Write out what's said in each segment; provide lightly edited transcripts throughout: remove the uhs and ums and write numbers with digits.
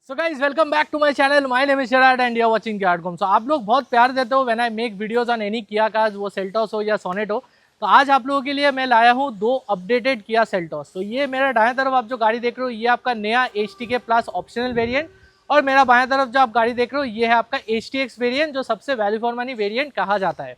So guys welcome back to my channel. My name is Sharat and you are watching किया.com। So आप लोग बहुत प्यार देते हो when I make videos on any Kia cars, वो सेल्टोस हो या सोनेट हो। तो आज आप लोगों के लिए मैं लाया हूँ दो अपडेटेड किया सेल्टोस। तो ये मेरा दाएं तरफ आप जो गाड़ी देख रहे हो ये आपका नया HTK प्लस ऑप्शनल वेरिएंट, और मेरा बाएं तरफ जो आप गाड़ी देख रहे हो ये है आपका HTX वेरिएंट, जो सबसे वैल्यू फॉर मनी वेरिएंट कहा जाता है।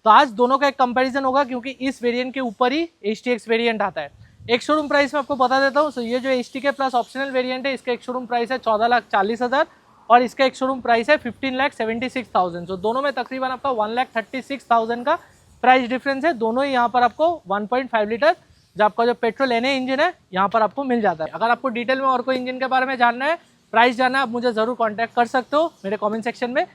तो आज दोनों का एक कंपैरिजन होगा क्योंकि इस वेरिएंट के ऊपर ही HTX वेरिएंट आता है। एक शोरूम प्राइस में आपको बता देता हूँ। सो ये जो HTK प्लस ऑप्शनल वेरिएंट है इसका एक शोरूम प्राइस है 14,40,000 और इसका एक शोरूम प्राइस है 15,76,000। सो दोनों में तकरीबन आपका 1,36,000 का प्राइस डिफरेंस है। दोनों ही यहाँ पर आपको 1.5 लीटर जो आपका जो पेट्रोल NA इंजन है यहाँ पर आपको मिल जाता है। अगर आपको डिटेल में और कोई इंजन के बारे में जानना है, प्राइस जानना है, आप मुझे जरूर कॉन्टैक्ट कर सकते हो मेरे कॉमेंट सेक्शन में।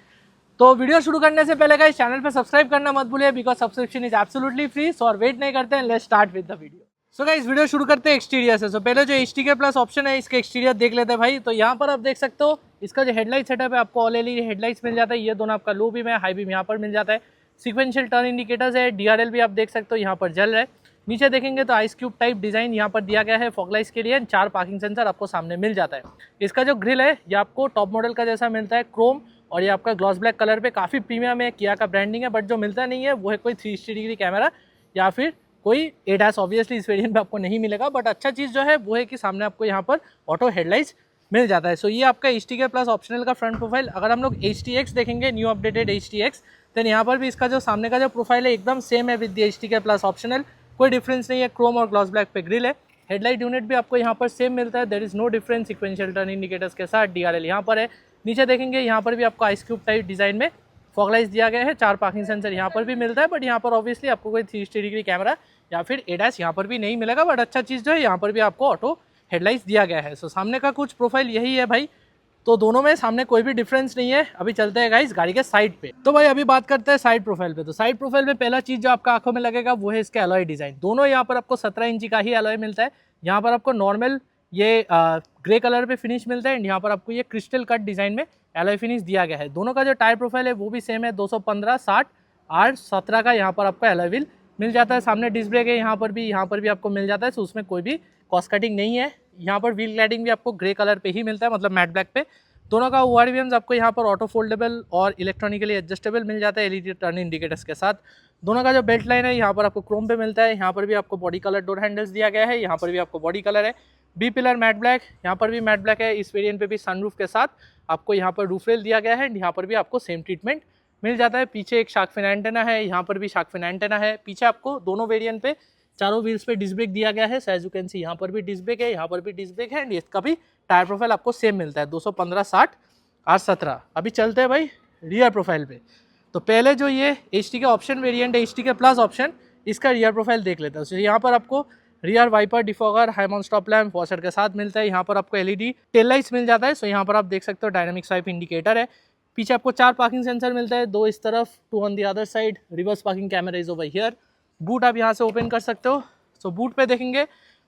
तो वीडियो शुरू करने से पहले गाइस चैनल पे सब्सक्राइब करना मत भूलिए because subscription is absolutely free. So और वेट नहीं करते हैं, let's start with the video. So guys video शुरू करते हैं एक्सटीरियर से। सो पहले जो HTK प्लस ऑप्शन है इसके एक्सटीरियर देख लेते हैं भाई। तो यहाँ पर आप देख सकते हो इसका जो हेडलाइट सेटअप है आपको ऑल LED हेडलाइट्स मिल जाता है। ये दोनों आपका लो बीम है, हाई बीम यहाँ पर मिल जाता है। सिक्वेंशियल टर्न इंडिकेटर्स है, DRL भी आप देख सकते हो यहाँ पर जल रहा है। नीचे देखेंगे तो आइस क्यूब टाइप डिजाइन यहाँ पर दिया गया है फॉगलाइट्स के लिए। 4 पार्किंग सेंसर आपको सामने मिल जाता है। इसका जो ग्रिल है ये आपको टॉप मॉडल का जैसा मिलता है, क्रोम, और ये आपका ग्लॉस ब्लैक कलर पे काफ़ी प्रीमियम है, किया का ब्रांडिंग है। बट जो मिलता नहीं है वो है कोई 360 डिग्री कैमरा या फिर कोई ADAS। ऑब्वियसली इस वेरिएंट में आपको नहीं मिलेगा, बट अच्छा चीज़ जो है वो है कि सामने आपको यहाँ पर ऑटो हेडलाइट्स मिल जाता है। सो ये आपका HTK प्लस ऑप्शनल का फ्रंट प्रोफाइल। अगर हम लोग HTX देखेंगे, न्यू अपडेटेड HTX, देन यहाँ पर भी इसका जो सामने का जो प्रोफाइल है एकदम सेम है विद HTK प्लस ऑप्शनल, कोई डिफरेंस नहीं है। क्रोम और ग्लॉस ब्लैक पे ग्रिल है। हेडलाइट यूनिट भी आपको यहाँ पर सेम मिलता है, there is no difference. Sequential turn indicators के साथ DRL यहाँ पर है। नीचे देखेंगे यहाँ पर भी आपको आइस क्यूब टाइप डिजाइन में फॉगलाइट्स दिया गया है। 4 पार्किंग सेंसर यहाँ पर भी मिलता है, बट यहाँ पर ऑब्वियसली आपको कोई 360 डिग्री कैमरा या फिर ADAS यहाँ पर भी नहीं मिलेगा। बट अच्छा चीज़ जो है यहाँ पर भी आपको ऑटो हेडलाइट्स दिया गया है। सो सामने का कुछ प्रोफाइल यही है भाई। तो दोनों में सामने कोई भी डिफरेंस नहीं है। अभी चलते हैं गाइस गाड़ी के साइड पे। तो भाई अभी बात करते हैं साइड प्रोफाइल पे। तो साइड प्रोफाइल में पहला चीज जो आपका आंखों में लगेगा वो है इसके अलॉय डिजाइन। दोनों यहाँ पर आपको 17 इंची का ही अलॉय मिलता है। यहाँ पर आपको नॉर्मल ये ग्रे कलर पे फिनिश मिलता है एंड यहाँ पर आपको ये क्रिस्टल कट डिजाइन में अलॉय फिनिश दिया गया है। दोनों का जो टायर प्रोफाइल है वो भी सेम है, 215, 60, 8, 17 का यहाँ पर आपका अलॉय व्हील मिल जाता है। सामने डिस्क ब्रेक है, यहाँ पर भी आपको मिल जाता है। तो उसमें कोई भी कॉस्ट कटिंग नहीं है। यहाँ पर व्हील क्लैडिंग भी आपको ग्रे कलर पे ही मिलता है, मतलब मैट ब्लैक पे। दोनों का ORVMs आपको यहाँ पर ऑटो फोल्डेबल और इलेक्ट्रॉनिकली एडजस्टेबल मिल जाता है LED टर्न इंडिकेटर्स के साथ। दोनों का जो बेल्ट लाइन है यहाँ पर आपको क्रोम पे मिलता है। यहाँ पर भी आपको बॉडी कलर डोर हैंडल्स दिया गया है। यहाँ पर भी आपको बॉडी कलर है, बी पिलर मैट ब्लैक, यहाँ पर भी मैट ब्लैक है। इस वेरिएंट पे भी सनरूफ के साथ आपको यहाँ पर रूफ रेल दिया गया है एंड यहाँ पर भी आपको सेम ट्रीटमेंट मिल जाता है। पीछे एक शार्क फिन एंटेना है, यहाँ पर भी शार्क फिन एंटेना है। पीछे आपको दोनों वेरिएंट पे चारों व्हील्स पे डिस्क ब्रेक दिया गया है। एज यू कैन सी यहाँ पर भी डिस्क ब्रेक है, यहाँ पर भी डिस्क ब्रेक है एंड इसका भी टायर प्रोफाइल आपको सेम मिलता है, 215, 60, 8, 17। अभी चलते हैं भाई रियर प्रोफाइल पे। तो पहले जो ये HTK ऑप्शन वेरिएंट है, HTK प्लस ऑप्शन, इसका रियर प्रोफाइल देख लेते हैं। तो यहाँ पर आपको rear wiper, defogger, high mount stop lamp, washer के साथ मिलता है। यहाँ पर आपको LED टेल लाइट्स मिल जाता है। सो यहाँ पर आप देख सकते हो डायनामिक स्वाइप इंडिकेटर है। पीछे आपको 4 पार्किंग सेंसर मिलता है, 2 इस तरफ, 2 on the other side. Reverse parking camera is over here. Boot आप यहाँ से ओपन कर सकते हो। सो बूट पे देखेंगे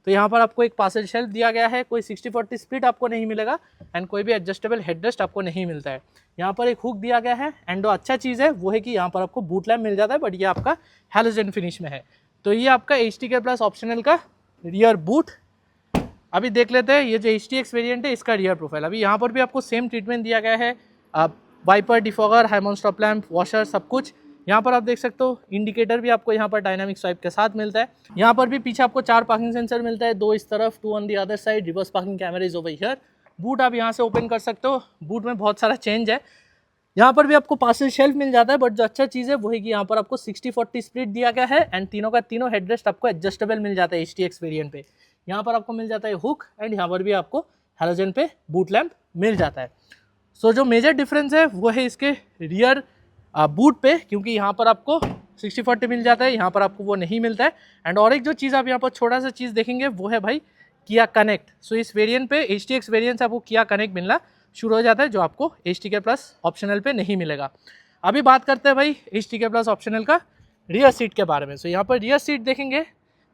तो यहाँ पर आपको एक पार्सल शेल्फ दिया गया है। कोई 60/40 स्प्लिट आपको नहीं मिलेगा एंड कोई भी एडजस्टेबल हेडरेस्ट आपको नहीं मिलता है। यहाँ पर एक हुक दिया गया है एंड जो अच्छा चीज़ है वो है कि यहाँ पर आपको बूट लैम्प मिल जाता है, बट ये आपका हैलोजन फिनिश में है। तो ये आपका HTK प्लस ऑप्शनल का रियर बूट। अभी देख लेते हैं ये जो HTX वेरिएंट है इसका रियर प्रोफाइल। अभी यहाँ पर भी आपको सेम ट्रीटमेंट दिया गया है। Wiper, defogger, high mount stop lamp, washer, सब कुछ यहाँ पर आप देख सकते हो। इंडिकेटर भी आपको यहाँ पर डायनामिक स्वाइप के साथ मिलता है। यहाँ पर भी पीछे आपको 4 पार्किंग सेंसर मिलता है, 2 इस तरफ, 2 on the other side. Reverse parking camera is over here. Boot आप यहाँ से ओपन कर सकते हो। बूट में बहुत सारा चेंज है। यहाँ पर भी आपको पार्सल शेल्फ मिल जाता है, बट जो अच्छा चीज़ है वो है कि यहाँ पर आपको 60/40 स्प्लिट दिया गया है एंड तीनों का तीनों हेडरेस्ट आपको एडजस्टेबल मिल जाता है HTX वेरिएंट पे। यहाँ पर आपको मिल जाता है हुक एंड यहाँ पर भी आपको हैलोजन पे बूट लैम्प मिल जाता है। सो जो मेजर डिफरेंस है वो है इसके रियर बूट पे, क्योंकि यहाँ पर आपको 60/40 मिल जाता है, यहाँ पर आपको वो नहीं मिलता है। एंड और एक जो चीज़ आप यहाँ पर छोटा सा चीज़ देखेंगे वो है भाई किया कनेक्ट। सो इस वेरिएंट पे HTX वेरिएंट से आपको किया कनेक्ट मिलना शुरू हो जाता है, जो आपको HTK प्लस ऑप्शनल पे नहीं मिलेगा। अभी बात करते हैं भाई HTK प्लस ऑप्शनल का रियर सीट के बारे में। सो यहाँ पर रियर सीट देखेंगे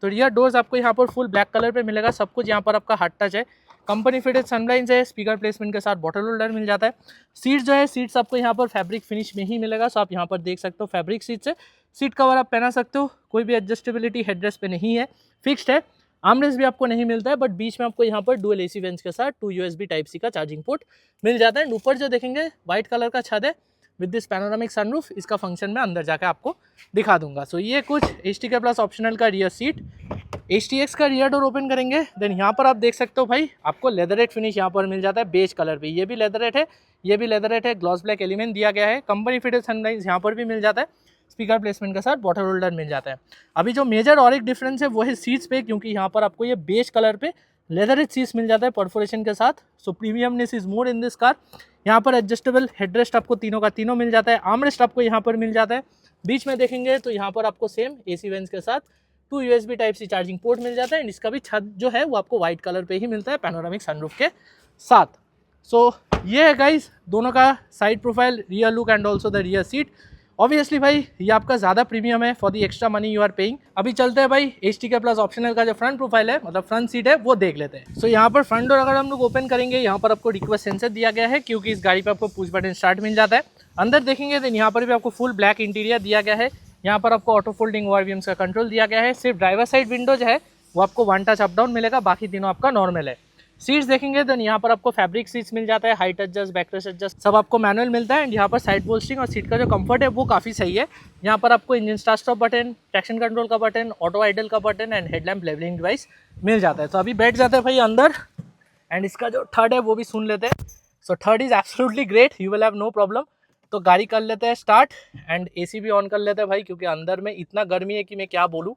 तो रियर डोर्स आपको यहाँ पर फुल ब्लैक कलर पे मिलेगा। सब कुछ यहाँ पर आपका हार्ड टच है। कंपनी फिटेड सनब्लाइंस है, स्पीकर प्लेसमेंट के साथ बॉटल होल्डर मिल जाता है। सीट जो है सीट्स आपको यहाँ पर फैब्रिक फिनिश में ही मिलेगा। सो आप यहाँ पर देख सकते हो फैब्रिक सीट्स है। सीट कवर आप पहना सकते हो, कोई भी एडजस्टेबिलिटी हेडरेस्ट पे नहीं है, फिक्स्ड है। आर्मरेस्ट भी आपको नहीं मिलता है, बट बीच में आपको यहाँ पर डुअल AC वेंट्स के साथ 2 USB टाइप सी का चार्जिंग पोर्ट मिल जाता है। ऊपर जो देखेंगे व्हाइट कलर का छत है विद दिस पैनोरामिक सनरूफ। इसका फंक्शन मैं अंदर जाकर आपको दिखा दूंगा। सो ये कुछ HTK प्लस ऑप्शनल का रियर सीट। HTX का रियर डोर ओपन करेंगे, देन यहाँ पर आप देख सकते हो भाई आपको लेदरेट फिनिश यहाँ पर मिल जाता है बेज कलर पे। ये भी लेदरेट है, ये भी लेदरेट है, ग्लॉस ब्लैक एलिमेंट दिया गया है। कंपनी फिटेड सनराइज यहाँ पर भी मिल जाता है, स्पीकर प्लेसमेंट के साथ बॉटल होल्डर मिल जाता है। अभी जो मेजर और एक डिफरेंस है वो है सीट्स पे, क्योंकि यहाँ पर आपको ये बेज कलर पे लेदरेट सीट्स मिल जाता है परफोरेशन के साथ। So premiumness is more in this car. यहाँ पर एडजस्टेबल हेडरेस्ट आपको तीनों का तीनों मिल जाता है। आर्मरेस्ट आपको यहाँ पर मिल जाता है। बीच में देखेंगे तो यहाँ पर आपको सेम AC वेंट्स के साथ 2 USB type C charging port मिल जाता है। एंड इसका भी छत जो है वो आपको व्हाइट कलर पे ही मिलता है पैनोरामिक सनरूफ के साथ। सो ये है गाइस दोनों का side profile, rear look and also the rear seat. Obviously भाई ये आपका ज़्यादा प्रीमियम है for the extra money you are paying. अभी चलते हैं भाई HTK प्लस ऑप्शनल का जो फ्रंट प्रोफाइल है, मतलब फ्रंट सीट है, वो देख लेते हैं। सो यहाँ पर फ्रंट डोर अगर हम लोग ओपन करेंगे, यहाँ पर आपको रिक्वेस्ट सेंसर दिया गया है, क्योंकि इस गाड़ी पे आपको पुश बटन स्टार्ट मिल जाता है। अंदर देखेंगे तो यहाँ पर भी आपको फुल ब्लैक इंटीरियर दिया गया है। यहाँ पर आपको ऑटो फोल्डिंग ORVMs का कंट्रोल दिया गया है। सिर्फ ड्राइवर साइड विंडो जो है वो आपको 1 टच अप डाउन मिलेगा, बाकी तीनों आपका नॉर्मल है। सीट्स देखेंगे तो यहाँ पर आपको फैब्रिक सीट्स मिल जाता है, हाइट एडजस्ट, बैकरेस्ट एडजस्ट सब आपको मैनुअल मिलता है। एंड यहाँ पर साइड बोल्स्टिंग और सीट का जो कंफर्ट है वो काफ़ी सही है। यहाँ पर आपको engine start stop button, traction control का बटन, ऑटो आइडल का button and headlamp levelling device मिल जाता है। तो अभी बैठ जाते हैं भाई अंदर, एंड इसका जो थर्ड है वो भी सुन लेते हैं। So third is absolutely great, you will have no problem. तो गाड़ी कर लेते हैं स्टार्ट एंड AC भी ऑन कर लेते हैं भाई, क्योंकि अंदर में इतना गर्मी है कि मैं क्या बोलूँ।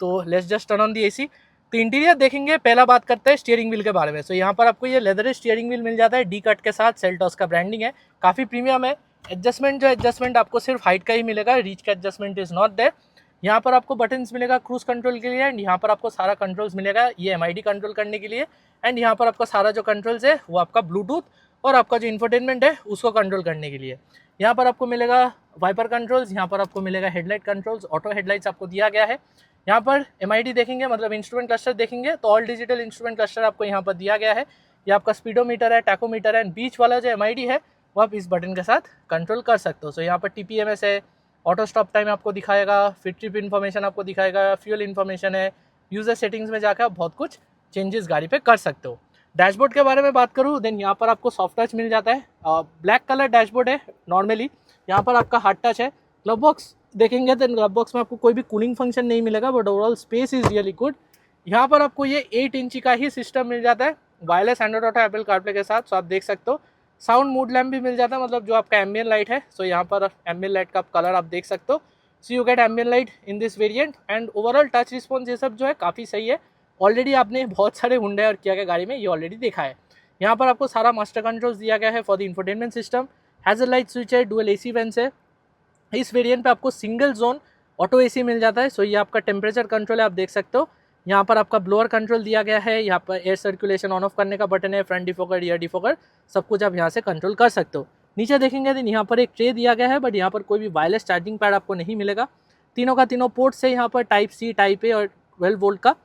तो let's just turn on the AC। तो इंटीरियर देखेंगे, पहला बात करते हैं स्टीयरिंग व्हील के बारे में। सो यहाँ पर आपको ये लेदर स्टीयरिंग व्हील मिल जाता है, डी कट के साथ, सेल्टॉस का ब्रांडिंग है, काफ़ी प्रीमियम है। एडजस्टमेंट आपको सिर्फ हाइट का ही मिलेगा, रीच का एडजस्टमेंट इज नॉट देयर। यहाँ पर आपको बटन्स मिलेगा क्रूज कंट्रोल के लिए, एंड यहाँ पर आपको सारा कंट्रोल्स मिलेगा ये MID कंट्रोल करने के लिए। एंड यहाँ पर आपका सारा जो कंट्रोल्स है वो आपका ब्लूटूथ और आपका जो इंफोटेनमेंट है उसको कंट्रोल करने के लिए। यहाँ पर आपको मिलेगा वाइपर कंट्रोल्स, यहाँ पर आपको मिलेगा हेडलाइट कंट्रोल्स, ऑटो हेडलाइट्स आपको दिया गया है। यहाँ पर MID देखेंगे, मतलब इंस्ट्रूमेंट क्लस्टर देखेंगे तो ऑल डिजिटल इंस्ट्रूमेंट क्लस्टर आपको यहाँ पर दिया गया है। ये आपका स्पीडोमीटर है, टैकोमीटर है, एंड बीच वाला जो MID है वो आप इस बटन के साथ कंट्रोल कर सकते हो। सो यहाँ पर TPMS है, ऑटो स्टॉप टाइम आपको दिखाएगा, फिट ट्रिप इन्फॉर्मेशन आपको दिखाएगा, फ्यूल इन्फॉर्मेशन है। यूज़र सेटिंग्स में जाकर आप बहुत कुछ चेंजेस गाड़ी पे कर सकते हो। डैशबोर्ड के बारे में बात करूँ, देन यहाँ पर आपको सॉफ्ट टच मिल जाता है, ब्लैक कलर डैशबोर्ड है नॉर्मली। यहाँ पर आपका हार्ड टच है। ग्लव बॉक्स देखेंगे तो ग्लव बॉक्स में आपको कोई भी कूलिंग फंक्शन नहीं मिलेगा, but overall space is really good. यहाँ पर आपको ये 8 इंची का ही सिस्टम मिल जाता है, wireless Android auto Apple CarPlay के साथ। सो आप देख सकते हो साउंड मूड लैम्प भी मिल जाता है, मतलब जो आपका एम्बियन लाइट है। सो यहाँ पर एम्बियन लाइट का कलर आप देख सकते हो। So you get एम्बियन light in this variant. And overall touch response ये सब जो है काफ़ी सही है। ऑलरेडी आपने बहुत सारे हुंडई और किया गया गाड़ी में ये ऑलरेडी देखा है। यहाँ पर आपको सारा मास्टर कंट्रोल्स दिया गया है for the infotainment system. Hassle light switch है, डुअल AC वेंट्स है। इस वेरिएंट पे आपको सिंगल जोन ऑटो AC मिल जाता है। सो ये आपका टेम्परेचर कंट्रोल है, आप देख सकते हो। यहाँ पर आपका ब्लोअर कंट्रोल दिया गया है, यहाँ पर एयर सर्कुलेशन ऑन ऑफ करने का बटन है, फ्रंट डिफोगर, रियर डिफोगर, सब कुछ आप यहाँ से कंट्रोल कर सकते हो। नीचे देखेंगे तो यहाँ पर एक ट्रे दिया गया है, बट यहाँ पर कोई भी वायरलेस चार्जिंग पैड आपको नहीं मिलेगा। तीनों का तीनों पोर्ट्स है यहाँ पर, टाइप C, टाइप A और 12 वोल्ट का।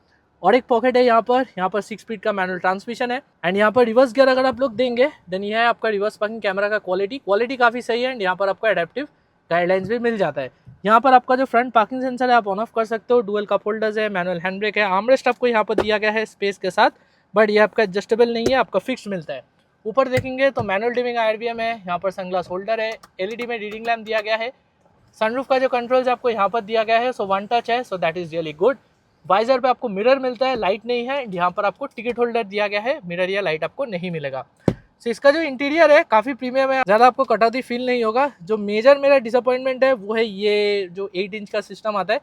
और एक पॉकेट है यहाँ पर 6 स्पीड का मैनुअल ट्रांसमिशन है। एंड यहाँ पर रिवर्स गियर अगर आप लोग देंगे देन यह है आपका रिवर्स पार्किंग कैमरा का क्वालिटी काफ़ी सही है। एंड यहाँ पर आपको एडेप्टिव गाइडलाइंस भी मिल जाता है। यहाँ पर आपका जो फ्रंट पार्किंग सेंसर है आप ऑन ऑफ कर सकते हो, डुअल कप होल्डर्स है, मैनुअल हैंड ब्रेक है, आर्मरेस्ट आपको यहाँ पर दिया गया है स्पेस के साथ, बट ये आपका एडजस्टेबल नहीं है, आपका फिक्स्ड मिलता है। ऊपर देखेंगे तो मैनुअल डिमिंग IRVM है, यहाँ पर सनग्लास होल्डर है, LED में रीडिंग लैम्प दिया गया है। सनरूफ का जो कंट्रोल्स आपको यहाँ पर दिया गया है, सो 1 टच है, so that is really good. Visor पे आपको मिरर मिलता है, लाइट नहीं है। यहाँ पर आपको टिकट होल्डर दिया गया है, मिरर या लाइट आपको नहीं मिलेगा। सो इसका जो इंटीरियर है काफ़ी प्रीमियम है, ज़्यादा आपको कटौती फील नहीं होगा। जो मेजर मेरा डिसअपॉइंटमेंट है वो है ये जो 8 इंच का सिस्टम आता है,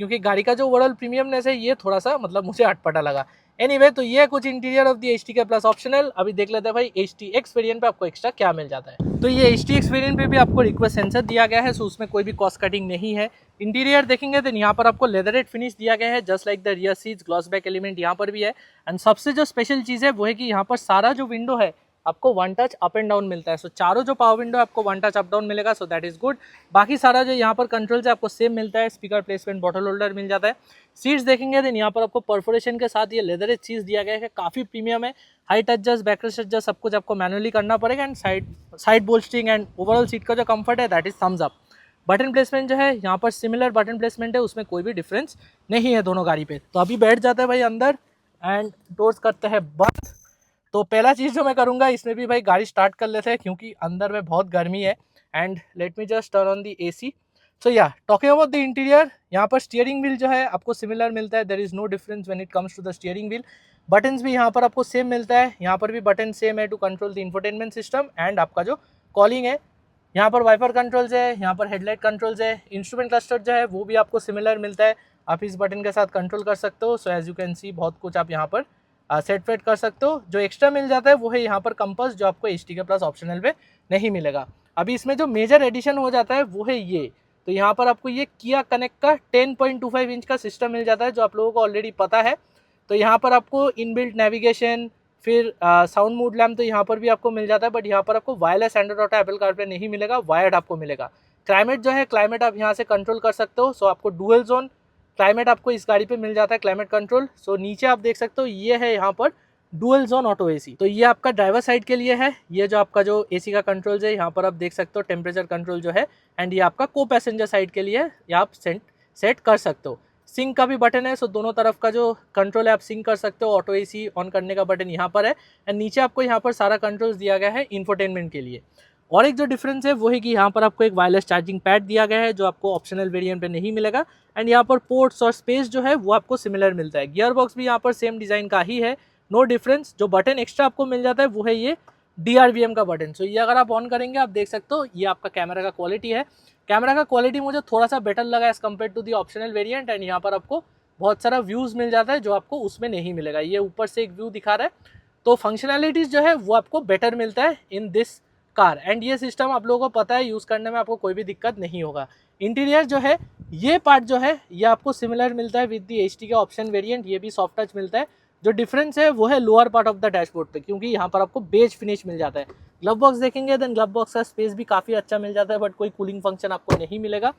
क्योंकि गाड़ी का जो ओवरऑल प्रीमियमनेस है ये थोड़ा सा मतलब मुझे अटपटा लगा। एनीवे, तो ये कुछ interior of the HTK plus optional. अभी देख लेते हैं भाई HTX वेरिएंट पे आपको एक्स्ट्रा क्या मिल जाता है। तो ये HTX वेरिएंट पे भी आपको रिक्वेस्ट सेंसर दिया गया है, सो उसमें कोई भी कॉस्ट कटिंग नहीं है। इंटीरियर देखेंगे तो यहाँ पर आपको लेदरेट फिनिश दिया गया है, just like the rear seats, gloss back element यहाँ पर भी है। एंड सबसे जो स्पेशल चीज़ है वो है कि यहाँ पर सारा जो विंडो है आपको 1 टच अप एंड डाउन मिलता है। सो चारों जो पावर विंडो है आपको 1 टच अप डाउन मिलेगा, सो दैट इज गुड। बाकी सारा जो यहाँ पर कंट्रोल्स है आपको सेम मिलता है, स्पीकर प्लेसमेंट, बॉटल होल्डर मिल जाता है। सीट्स देखेंगे तो यहाँ पर आपको परफोरेशन के साथ ये लेदर चीज़ दिया गया है, काफ़ी प्रीमियम है। हाइट एडजस्ट, बैकरेस्ट एडजस्ट सब कुछ आपको मैनुअली करना पड़ेगा। And side bolstering and overall seat का जो कंफर्ट है that is thumbs up. Button placement जो है यहाँ पर सिमिलर बटन प्लेसमेंट है, उसमें कोई भी डिफरेंस नहीं है दोनों गाड़ी पे। तो अभी बैठ जाते हैं भाई अंदर एंड डोर्स करते हैं बंद। तो पहला चीज़ जो मैं करूँगा, इसमें भी भाई गाड़ी स्टार्ट कर लेते हैं क्योंकि अंदर में बहुत गर्मी है। And let me just turn on the AC। सो या टॉकिंग अबाउट द इंटीरियर, यहाँ पर स्टीयरिंग व्हील जो है आपको सिमिलर मिलता है, there is no difference when it comes to the steering wheel. Buttons भी यहाँ पर आपको सेम मिलता है, यहाँ पर भी बटन सेम है to control the infotainment system and आपका जो कॉलिंग है। यहाँ पर वाइपर कंट्रोल्स है, यहाँ पर हेडलाइट कंट्रोल्स है। इंस्ट्रूमेंट क्लस्टर जो है वो भी आपको सिमिलर मिलता है, आप इस बटन के साथ कंट्रोल कर सकते हो। So as you can see बहुत कुछ आप यहाँ पर सेट वेट कर सकते हो। जो एक्स्ट्रा मिल जाता है वो है यहाँ पर कंपास, जो आपको HTK प्लस ऑप्शनल पे नहीं मिलेगा। अभी इसमें जो मेजर एडिशन हो जाता है वो है ये, तो यहाँ पर आपको ये किया कनेक्ट का 10.25 इंच का सिस्टम मिल जाता है, जो आप लोगों को ऑलरेडी पता है। तो यहाँ पर आपको इनबिल्ट नेविगेशन, फिर साउंड मोड लैम्प तो यहाँ पर भी आपको मिल जाता है, बट यहाँ पर आपको wireless Android auto Apple CarPlay नहीं मिलेगा, वायर्ड आपको मिलेगा। क्लाइमेट जो है, क्लाइमेट आप यहाँ से कंट्रोल कर सकते हो। सो आपको डुअल जोन क्लाइमेट आपको इस गाड़ी पे मिल जाता है, क्लाइमेट कंट्रोल। सो नीचे आप देख सकते हो ये है यहाँ पर डुअल जोन ऑटो AC। तो ये आपका ड्राइवर साइड के लिए है, ये जो आपका जो AC का कंट्रोल्स है यहाँ पर आप देख सकते हो टेम्परेचर कंट्रोल जो है, एंड ये आपका को पैसेंजर साइड के लिए है, ये आप सेट कर सकते हो। सिंक का भी बटन है, सो दोनों तरफ का जो कंट्रोल है आप सिंक कर सकते हो। ऑटो AC ऑन करने का बटन यहाँ पर है, एंड नीचे आपको यहाँ पर सारा कंट्रोल्स दिया गया है इंफोटेनमेंट के लिए। और एक जो डिफरेंस है वो है कि यहाँ पर आपको एक वायरलेस चार्जिंग पैड दिया गया है, जो आपको ऑप्शनल वेरिएंट पे नहीं मिलेगा। एंड यहाँ पर पोर्ट्स और स्पेस जो है वो आपको सिमिलर मिलता है। गियर बॉक्स भी यहाँ पर सेम डिज़ाइन का ही है, नो डिफरेंस। जो बटन एक्स्ट्रा आपको मिल जाता है वो है ये DRVM का बटन। सो ये अगर आप ऑन करेंगे आप देख सकते हो ये आपका कैमरा का क्वालिटी है। कैमरा का क्वालिटी मुझे थोड़ा सा बेटर लगा as compared to the optional variant. And यहाँ पर आपको बहुत सारा व्यूज़ मिल जाता है जो आपको उसमें नहीं मिलेगा। ये ऊपर से एक व्यू दिखा रहा है, तो फंक्शनैलिटीज़ जो है वो आपको बेटर मिलता है इन दिस कार। एंड ये सिस्टम आप लोगों को पता है, यूज़ करने में आपको कोई भी दिक्कत नहीं होगा। इंटीरियर जो है ये पार्ट जो है ये आपको सिमिलर मिलता है with the HTK option variant, ये भी सॉफ्ट टच मिलता है। जो डिफरेंस है वो है lower part of the dashboard पे, क्योंकि यहाँ पर आपको बेज फिनिश मिल जाता है। ग्लव बॉक्स देखेंगे देन ग्लव बॉक्स का स्पेस भी काफ़ी अच्छा मिल जाता है, बट कोई कूलिंग फंक्शन आपको नहीं मिलेगा।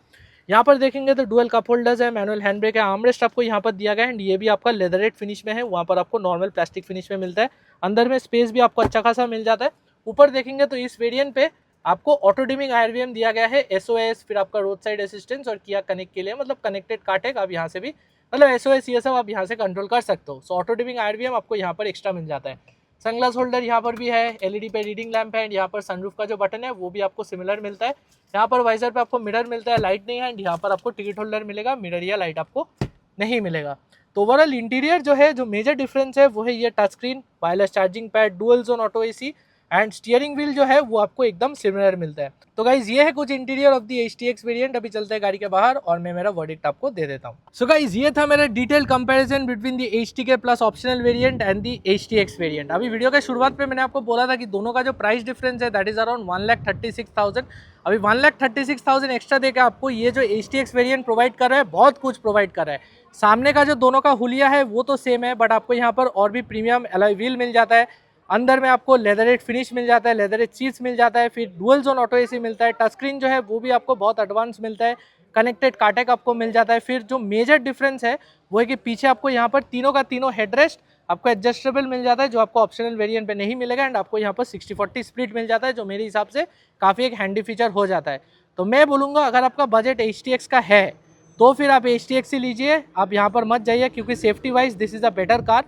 यहाँ पर देखेंगे तो डुअल कप होल्डर्स है, मैनुअल हैंड ब्रेक है, आर्मरेस्ट आपको यहाँ पर दिया गया है। एंड ये भी आपका लेदरेट फिनिश में है, वहाँ पर आपको नॉर्मल प्लास्टिक फिनिश में मिलता है। अंदर में स्पेस भी आपको अच्छा खासा मिल जाता है। ऊपर देखेंगे तो इस वेरिएंट पे आपको ऑटो डिमिंग IRVM दिया गया है, SOS, फिर आपका रोड साइड असिस्टेंस और किया कनेक्ट के लिए, मतलब कनेक्टेड कार्टेक आप यहाँ से भी, मतलब SOS ये सब आप यहाँ से कंट्रोल कर सकते हो। सो ऑटो डिमिंग IRVM आपको यहाँ पर एक्स्ट्रा मिल जाता है। सनग्लास होल्डर यहाँ पर भी है, LED पे रीडिंग लैंप है। एंड यहाँ पर सनरूफ का जो बटन है वो भी आपको सिमिलर मिलता है। यहाँ पर वाइजर पे आपको मिरर मिलता है, लाइट नहीं है। एंड यहाँ पर आपको टिकट होल्डर मिलेगा, मिरर या लाइट आपको नहीं मिलेगा। तो ओवरऑल इंटीरियर जो है, जो मेजर डिफरेंस है वो है ये touch screen, wireless charging pad, dual zone auto AC and steering wheel जो है वो आपको एकदम सिमिलर मिलता है। तो गाइज ये है कुछ interior of the HTX variant. अभी चलते हैं गाड़ी के बाहर और मैं मेरा वर्डिक्ट आपको दे देता हूँ। सो गाइज ये था मेरा detail comparison between the HTK plus optional variant and the HTX variant. अभी वीडियो के शुरुआत पे मैंने आपको बोला था कि दोनों का जो प्राइस डिफरेंस है दैट इज अराउंड 1,36,000। अभी 1,36,000 एक्स्ट्रा देकर आपको ये जो HTX वेरिएंट प्रोवाइड कर रहा है, बहुत कुछ प्रोवाइड कर रहा है। सामने का जो दोनों का हुलिया है वो तो सेम है, बट आपको यहाँ पर और भी प्रीमियम अलॉय व्हील मिल जाता है। अंदर में आपको लेदरेट फिनिश मिल जाता है, लेदरेट सीट्स मिल जाता है, फिर डुअल जोन ऑटो AC मिलता है। टच स्क्रीन जो है वो भी आपको बहुत एडवांस मिलता है, कनेक्टेड कार्टेक आपको मिल जाता है। फिर जो मेजर डिफरेंस है वो है कि पीछे आपको यहाँ पर तीनों का तीनों हेडरेस्ट आपको एडजस्टेबल मिल जाता है, जो आपको ऑप्शनल वेरिएंट पे नहीं मिलेगा। एंड आपको यहाँ पर 60-40 स्प्लिट मिल जाता है, जो मेरे हिसाब से काफ़ी एक हैंडी फीचर हो जाता है। तो मैं बोलूँगा अगर आपका बजट HTX का है तो फिर आप HTX ही लीजिए, आप यहाँ पर मत जाइए, क्योंकि safety wise this is a better car.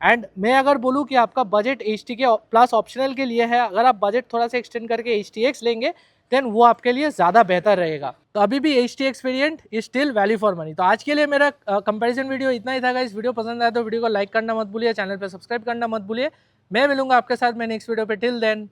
And मैं अगर बोलूँ कि आपका बजट HTK प्लस ऑप्शनल के लिए है, अगर आप बजट थोड़ा सा एक्सटेंड करके HTX लेंगे देन वो आपके लिए ज़्यादा बेहतर रहेगा। तो अभी भी HTX variant is still value for money. तो आज के लिए मेरा कंपैरिजन वीडियो इतना ही था। इस वीडियो पसंद आया तो वीडियो को लाइक करना मत भूलिए, चैनल पर सब्सक्राइब करना मत भूलिए। मैं मिलूंगा आपके साथ मैं नेक्स्ट वीडियो पे। Till then